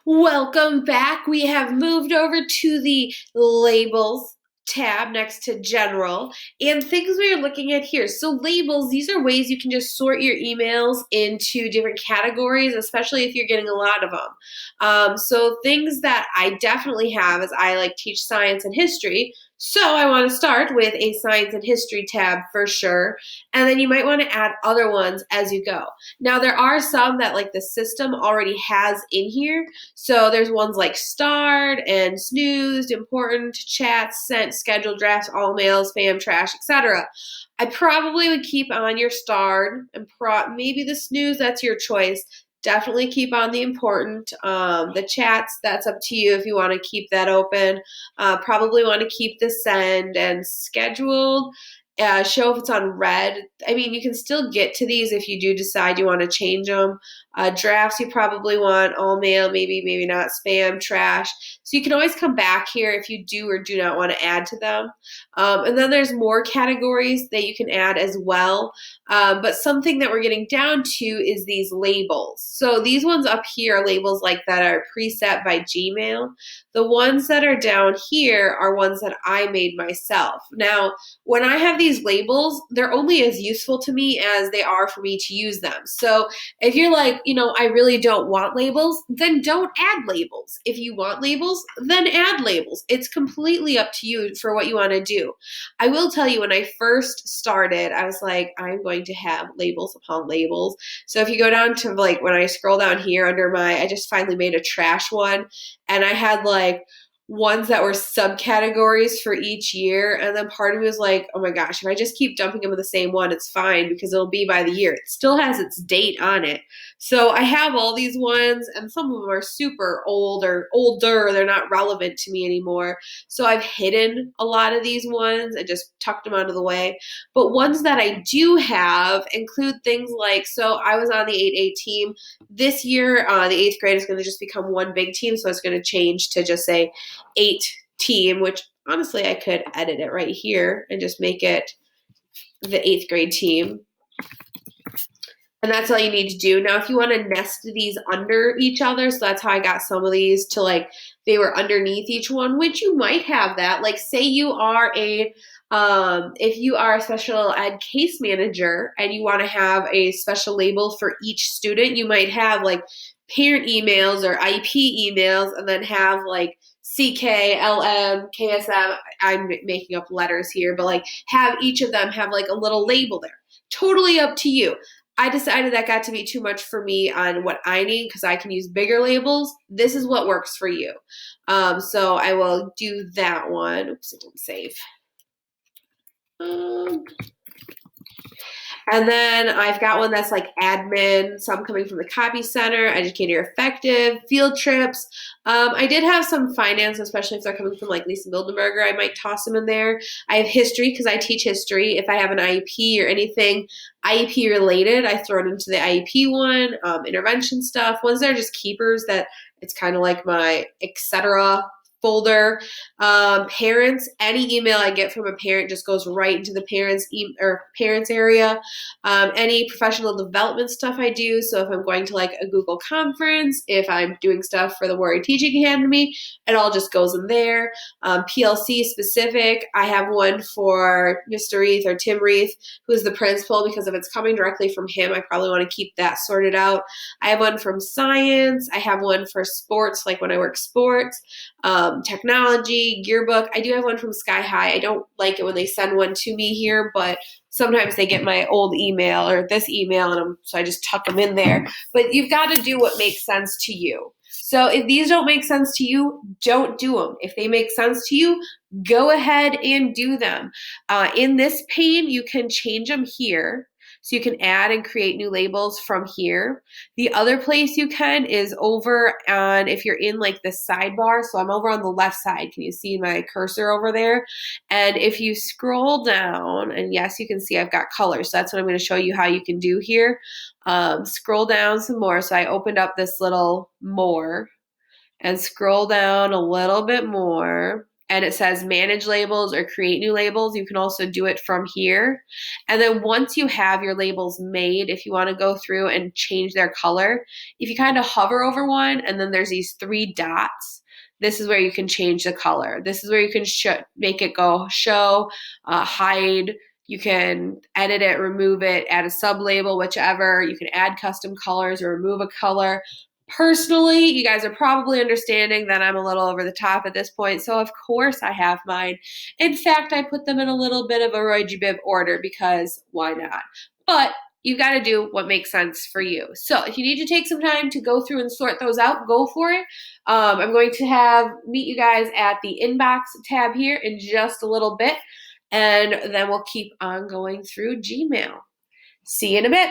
Welcome back. We have moved over to the labels tab next to general and things we are looking at here. So labels, these are ways you can just sort your emails into different categories, especially if you're getting a lot of them. So things that I definitely have is I like teach science and history. So I want to start with a science and history tab for sure. And then you might want to add other ones as you go. Now there are some that like the system already has in here. So there's ones like starred and snoozed, important, chats, sent, scheduled, drafts, all mails, spam, trash, etc. I probably would keep on your starred and maybe the snooze, that's your choice. Definitely keep on the important. The chats, that's up to you if you want to keep that open. Probably want to keep the send and scheduled. Show if it's on red. I mean, you can still get to these if you do decide you want to change them. Drafts, you probably want all mail, maybe not spam, trash. So you can always come back here if you do or do not want to add to them. And then there's more categories that you can add as well. But something that we're getting down to is these labels. So these ones up here are labels like that are preset by Gmail. The ones that are down here are ones that I made myself. Now, when I have these labels, they're only as useful to me as they are for me to use them. So if you're like, I really don't want labels, then don't add labels. If you want labels, then add labels. It's completely up to you for what you want to do. I will tell you, when I first started, I was like, I'm going to have labels upon labels. So if you go down to like when I scroll down here under I just finally made a trash one, and I had like ones that were subcategories for each year. And then part of me was like, oh my gosh, if I just keep dumping them in the same one, it's fine because it'll be by the year. It still has its date on it. So I have all these ones, and some of them are super old or older. They're not relevant to me anymore. So I've hidden a lot of these ones and just tucked them out of the way. But ones that I do have include things like, so I was on the 8A team. This year, the eighth grade is going to just become one big team. So it's going to change to just say 8 team, which honestly I could edit it right here and just make it the 8th grade team. And that's all you need to do. Now, if you want to nest these under each other, so that's how I got some of these to like, they were underneath each one, which you might have that. Like, say you are if you are a special ed case manager and you want to have a special label for each student, you might have like parent emails or IP emails and then have like CK, LM, KSM. I'm making up letters here, but like have each of them have like a little label there. Totally up to you. I decided that got to be too much for me on what I need because I can use bigger labels. This is what works for you. So I will do that one. Oops, it didn't save. And then I've got one that's like admin, some coming from the copy center, educator effective, field trips. I did have some finance, especially if they're coming from like Lisa Mildenberger, I might toss them in there. I have history because I teach history. If I have an IEP or anything IEP related, I throw it into the IEP one, intervention stuff, ones that are just keepers that it's kind of like my etc folder. Parents, any email I get from a parent just goes right into the parents area. Any professional development stuff I do. So if I'm going to like a Google conference, if I'm doing stuff for the Warrior Teaching Academy, it all just goes in there. PLC specific, I have one for Mr. Reith or Tim Reith, who's the principal, because if it's coming directly from him, I probably want to keep that sorted out. I have one from science. I have one for sports, like when I work sports. Technology, yearbook. I do have one from Sky High. I don't like it when they send one to me here, but sometimes they get my old email or this email, and so I just tuck them in there. But you've got to do what makes sense to you. So if these don't make sense to you, don't do them. If they make sense to you, go ahead and do them. In this pane, you can change them here. So you can add and create new labels from here. The other place you can is over on, if you're in like the sidebar, so I'm over on the left side. Can you see my cursor over there? And if you scroll down, and yes, you can see I've got colors. So that's what I'm going to show you how you can do here. Scroll down some more. So I opened up this little more and scroll down a little bit more. and it says manage labels or create new labels, you can also do it from here. And then once you have your labels made, if you want to go through and change their color, if you kind of hover over one and then there's these 3 dots, this is where you can change the color. This is where you can make it go show, hide. You can edit it, remove it, add a sub-label, whichever. You can add custom colors or remove a color. Personally, you guys are probably understanding that I'm a little over the top at this point, so of course I have mine. In fact, I put them in a little bit of a Roy G. Biv order because why not? But you got to do what makes sense for you. So if you need to take some time to go through and sort those out, go for it. I'm going to meet you guys at the inbox tab here in just a little bit, and then we'll keep on going through Gmail. See you in a bit.